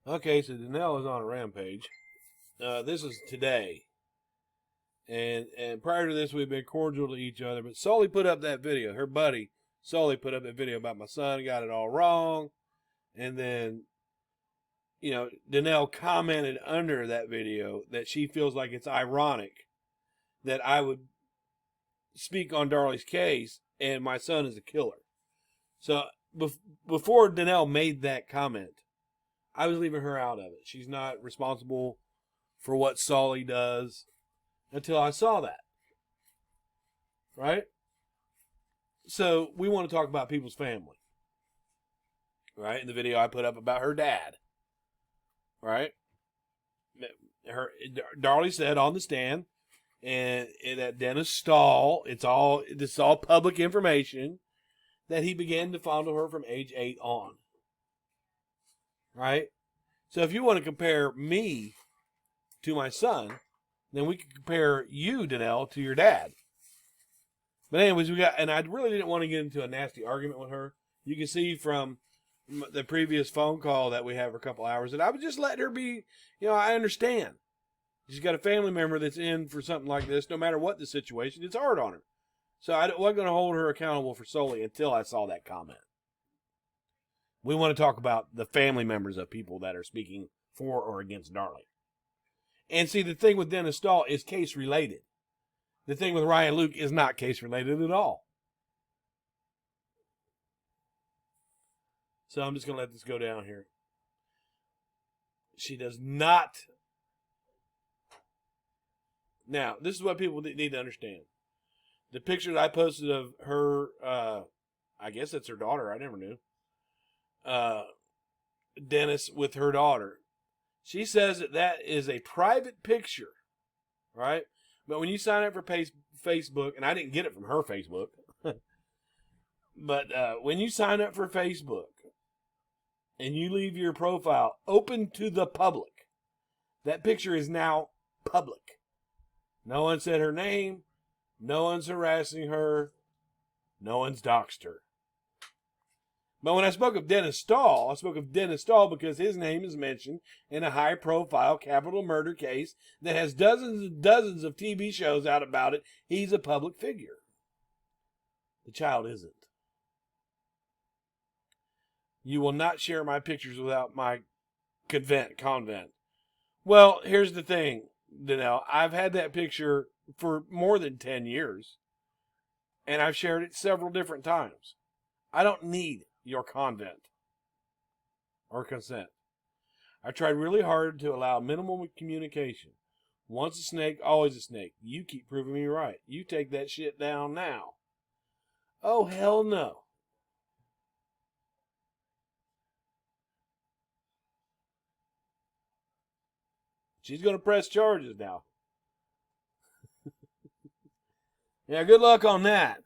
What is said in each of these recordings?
Okay, so Danelle is on a rampage. This is today. And prior to this, we've been cordial to each other. But Sully put up that video. Her buddy, Sully, put up that video about my son, got it all wrong. And then, Danelle commented under that video that she feels like it's ironic that I would speak on Darlie's case and my son is a killer. So before Danelle made that comment, I was leaving her out of it. She's not responsible for what Sully does until I saw that. Right? So we want to talk about people's family. Right? In the video I put up about her dad. Right? Darlie said on the stand, and that Dennis Stahl, this is all public information, that he began to fondle her from age 8 on. Right? So if you want to compare me to my son, then we can compare you, Danelle, to your dad. But anyways, and I really didn't want to get into a nasty argument with her. You can see from the previous phone call that we had for a couple hours that I would just let her be, I understand. She's got a family member that's in for something like this. No matter what the situation, it's hard on her. So I wasn't going to hold her accountable for solely until I saw that comment. We want to talk about the family members of people that are speaking for or against Darlie. And see, the thing with Dennis Stahl is case related. The thing with Ryan Luke is not case related at all. So I'm just going to let this go down here. She does not. Now, this is what people need to understand. The picture that I posted of her, I guess that's her daughter. I never knew. Dennis with her daughter. She says that is a private picture, right? But when you sign up for Facebook, and I didn't get it from her Facebook, but when you sign up for Facebook and you leave your profile open to the public, that picture is now public. No one said her name. No one's harassing her. No one's doxed her. But when I spoke of Dennis Stahl, I spoke of Dennis Stahl because his name is mentioned in a high-profile capital murder case that has dozens and dozens of TV shows out about it. He's a public figure. The child isn't. You will not share my pictures without my convent. Well, here's the thing, Danelle. I've had that picture for more than 10 years, and I've shared it several different times. I don't need your convent or consent. I tried really hard to allow minimal communication. Once a snake, always a snake. You keep proving me right. You take that shit down now. Oh, hell no. She's going to press charges now. Yeah, good luck on that.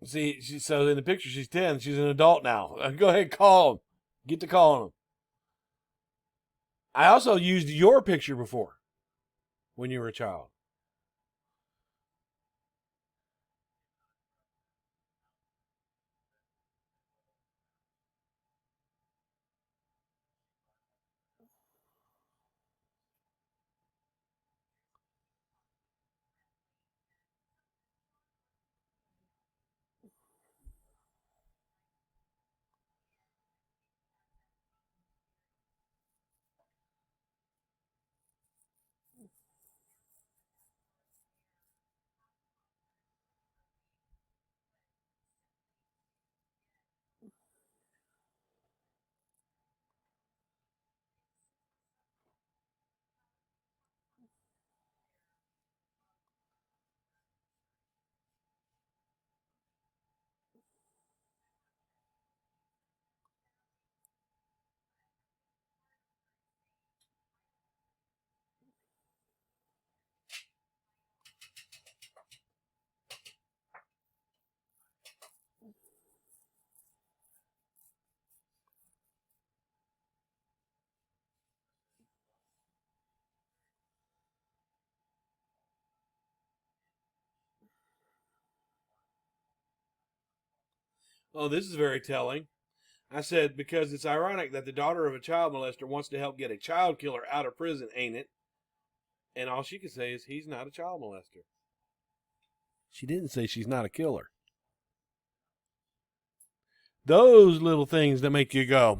See, so in the picture she's 10. She's an adult now. Go ahead, call him. Get to calling him. I also used your picture before when you were a child. Oh, this is very telling. I said, because it's ironic that the daughter of a child molester wants to help get a child killer out of prison, ain't it? And all she could say is, he's not a child molester. She didn't say she's not a killer. Those little things that make you go,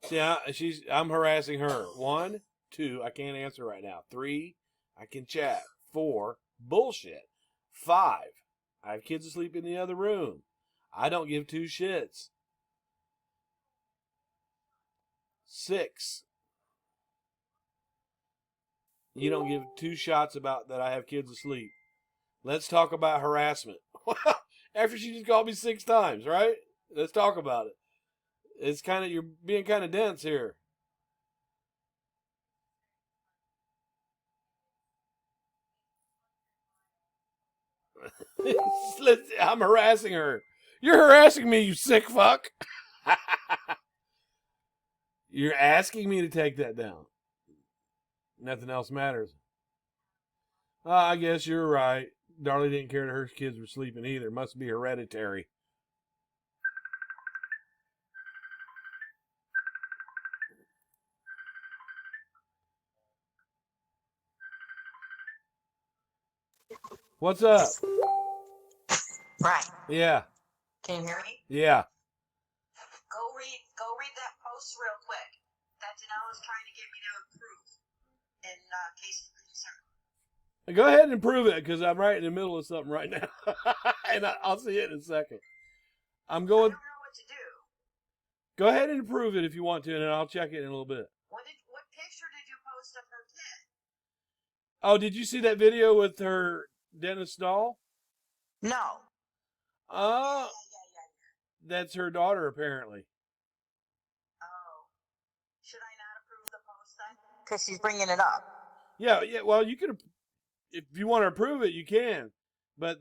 See, I'm harassing her. 1, 2, I can't answer right now. 3, I can chat. 4, bullshit. 5, I have kids asleep in the other room. I don't give 2 shits. 6, you don't give 2 shots about that I have kids asleep. Let's talk about harassment. After she just called me 6 times, right? Let's talk about it. It's kind of, you're being kind of dense here. I'm harassing her. You're harassing me, you sick fuck. You're asking me to take that down. Nothing else matters. I guess you're right. Darlie didn't care that her kids were sleeping either. Must be hereditary. What's up? Right. Yeah. Can you hear me? Yeah. Go read that post real quick. That Janelle is trying to get me to approve in case of concern. Go ahead and prove it, because I'm right in the middle of something right now. And I'll see it in a second. I'm going. I don't know what to do. Go ahead and prove it if you want to, and then I'll check it in a little bit. What picture did you post of her kid? Oh, did you see that video with her dentist doll? No. Oh, Yeah. that's her daughter, apparently. Oh. Should I not approve the post then? Because she's bringing it up. Yeah. Well, you can, if you want to approve it, you can. But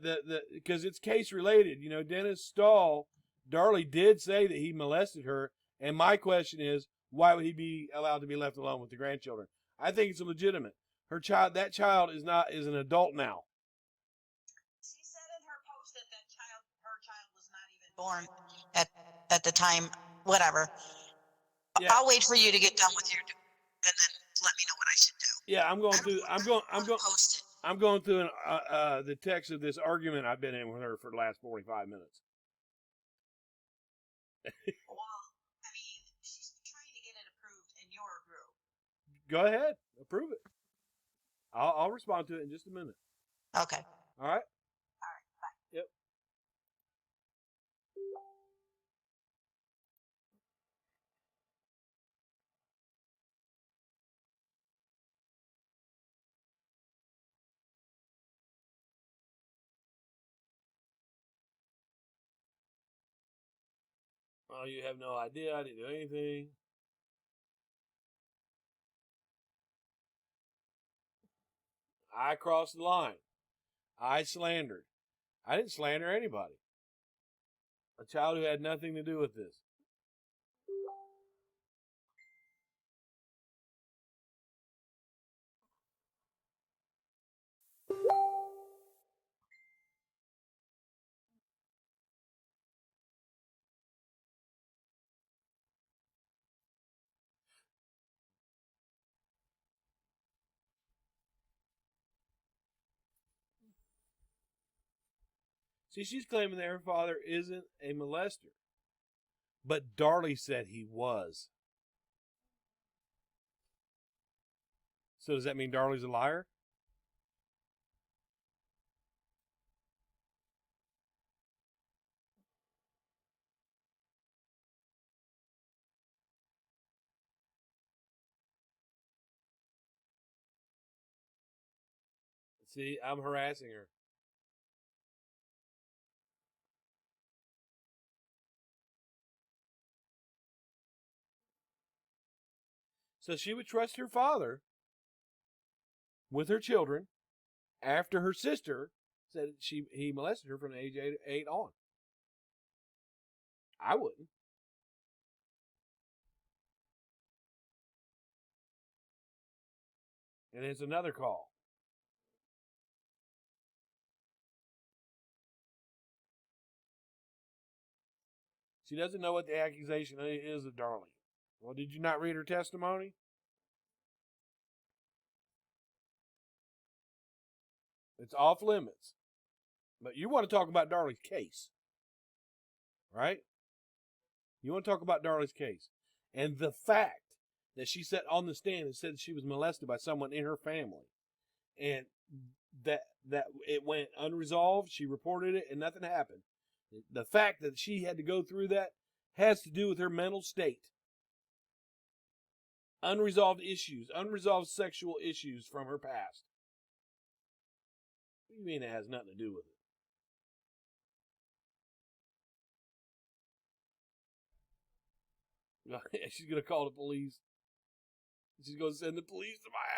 because it's case related, Dennis Stahl, Darlie did say that he molested her, and my question is, why would he be allowed to be left alone with the grandchildren? I think it's legitimate. That child is an adult now. She said in her post that her child was not even born at the time. Whatever. Yeah. I'll wait for you to get done with your, and then let me know what I should do. Yeah, I'm going through the text of this argument I've been in with her for the last 45 minutes. Well, I mean, she's trying to get it approved in your group. Go ahead, approve it. I'll respond to it in just a minute. Okay. All right. All right. Bye. Yep. Oh, you have no idea. I didn't do anything. I crossed the line. I slandered. I didn't slander anybody. A child who had nothing to do with this. See, she's claiming that her father isn't a molester. But Darlie said he was. So does that mean Darlie's a liar? See, I'm harassing her. So she would trust her father with her children after her sister said he molested her from the age 8 on. I wouldn't. And it's another call. She doesn't know what the accusation is of Darlie. Well, did you not read her testimony? It's off limits. But you want to talk about Darlie's case, right? You want to talk about Darlie's case. And the fact that she sat on the stand and said she was molested by someone in her family. And that it went unresolved. She reported it and nothing happened. The fact that she had to go through that has to do with her mental state. Unresolved issues, unresolved sexual issues from her past. What do you mean it has nothing to do with it? She's going to call the police. She's going to send the police to my house.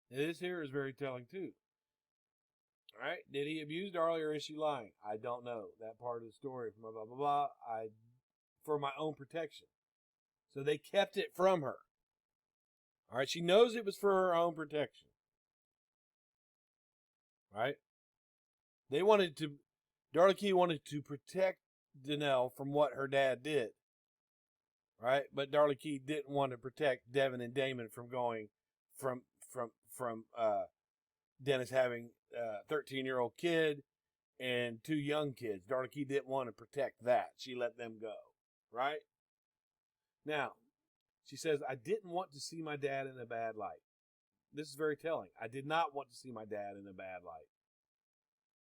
This here is very telling too. All right, did he abuse Darlie or is she lying? I don't know that part of the story. Blah blah blah blah. For my own protection, so they kept it from her. All right, she knows it was for her own protection. Right? They wanted to. Darlie Key wanted to protect Danelle from what her dad did. Right, but Darlie Key didn't want to protect Devin and Damon from going from Dennis having a 13-year-old kid and 2 young kids. Darlie Key didn't want to protect that. She let them go. Right? Now, she says, I didn't want to see my dad in a bad light. This is very telling. I did not want to see my dad in a bad light.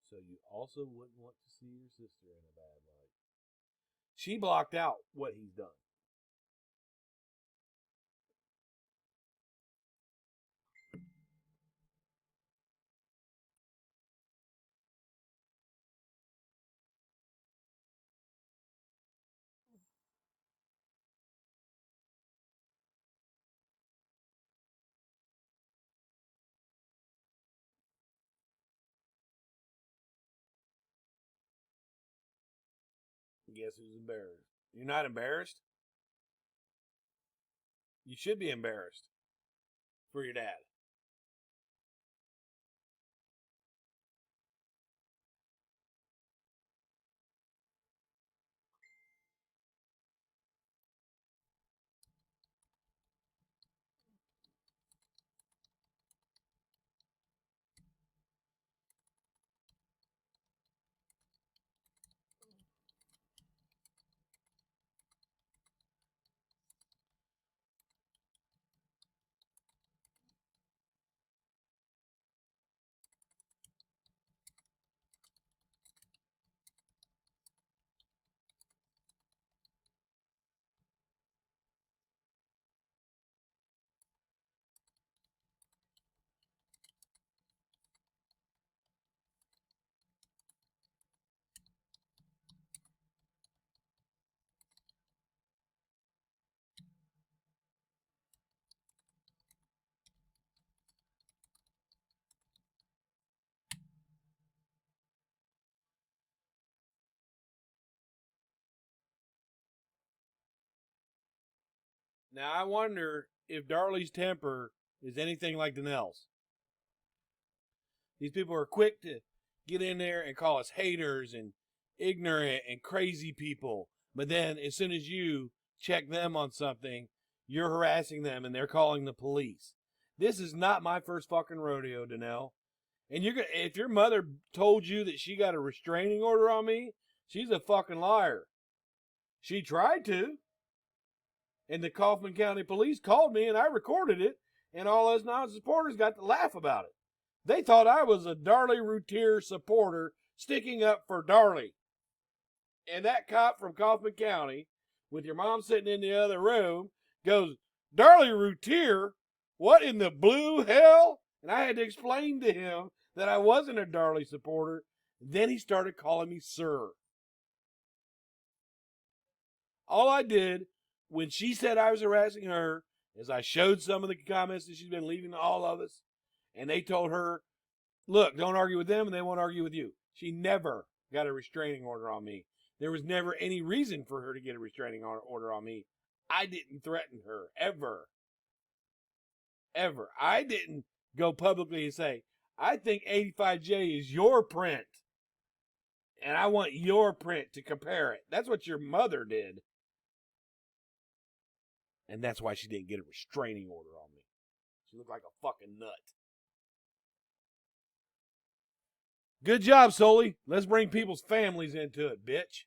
So you also wouldn't want to see your sister in a bad light. She blocked out what he's done. Guess who's embarrassed? You're not embarrassed? You should be embarrassed for your dad. Now, I wonder if Darlie's temper is anything like Dumbelle's. These people are quick to get in there and call us haters and ignorant and crazy people. But then, as soon as you check them on something, you're harassing them and they're calling the police. This is not my first fucking rodeo, Danelle. And if your mother told you that she got a restraining order on me, she's a fucking liar. She tried to. And the Kaufman County Police called me and I recorded it. And all those non-supporters got to laugh about it. They thought I was a Darlie Routier supporter sticking up for Darlie. And that cop from Kaufman County, with your mom sitting in the other room, goes, Darlie Routier? What in the blue hell? And I had to explain to him that I wasn't a Darlie supporter. Then he started calling me sir. All I did when she said I was harassing her is I showed some of the comments that she's been leaving to all of us. And they told her, look, don't argue with them and they won't argue with you. She never got a restraining order on me. There was never any reason for her to get a restraining order on me. I didn't threaten her, ever. Ever. I didn't go publicly and say, I think 85J is your print. And I want your print to compare it. That's what your mother did. And that's why she didn't get a restraining order on me. She looked like a fucking nut. Good job, Sully. Let's bring people's families into it, bitch.